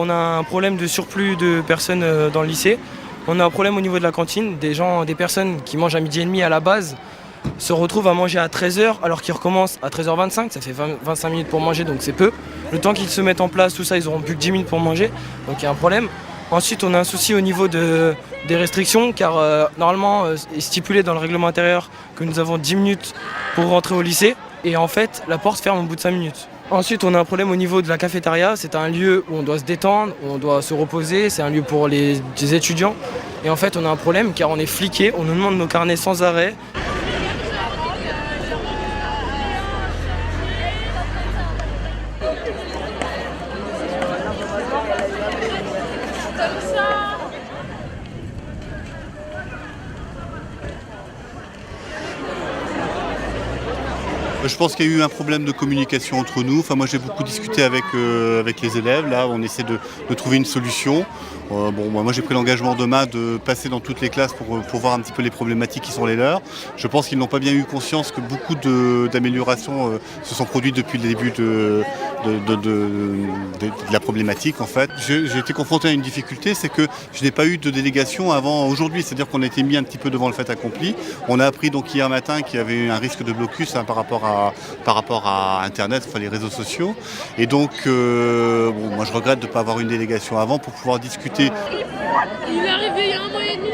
on a un problème de surplus de personnes dans le lycée. On a un problème au niveau de la cantine. Des personnes qui mangent à midi et demi à la base se retrouvent à manger à 13h alors qu'ils recommencent à 13h25. Ça fait 25 minutes pour manger, donc c'est peu. Le temps qu'ils se mettent en place, tout ça, ils auront plus que 10 minutes pour manger. Donc il y a un problème. Ensuite, on a un souci au niveau des restrictions car normalement, est stipulé dans le règlement intérieur que nous avons 10 minutes pour rentrer au lycée. Et en fait, la porte ferme au bout de 5 minutes. Ensuite, on a un problème au niveau de la cafétéria. C'est un lieu où on doit se détendre, où on doit se reposer. C'est un lieu pour les étudiants. Et en fait, on a un problème car on est fliqué. On nous demande nos carnets sans arrêt. Je pense qu'il y a eu un problème de communication entre nous. Enfin, moi, j'ai beaucoup discuté avec les élèves. Là, on essaie de trouver une solution. Moi, j'ai pris l'engagement demain de passer dans toutes les classes pour voir un petit peu les problématiques qui sont les leurs. Je pense qu'ils n'ont pas bien eu conscience que beaucoup d'améliorations se sont produites depuis le début de la problématique, en fait. J'ai été confronté à une difficulté, c'est que je n'ai pas eu de délégation avant aujourd'hui. C'est-à-dire qu'on a été mis un petit peu devant le fait accompli. On a appris donc hier matin qu'il y avait eu un risque de blocus par rapport à Internet, enfin les réseaux sociaux. Et donc, moi je regrette de ne pas avoir une délégation avant pour pouvoir discuter. Il est arrivé il y a un mois et demi.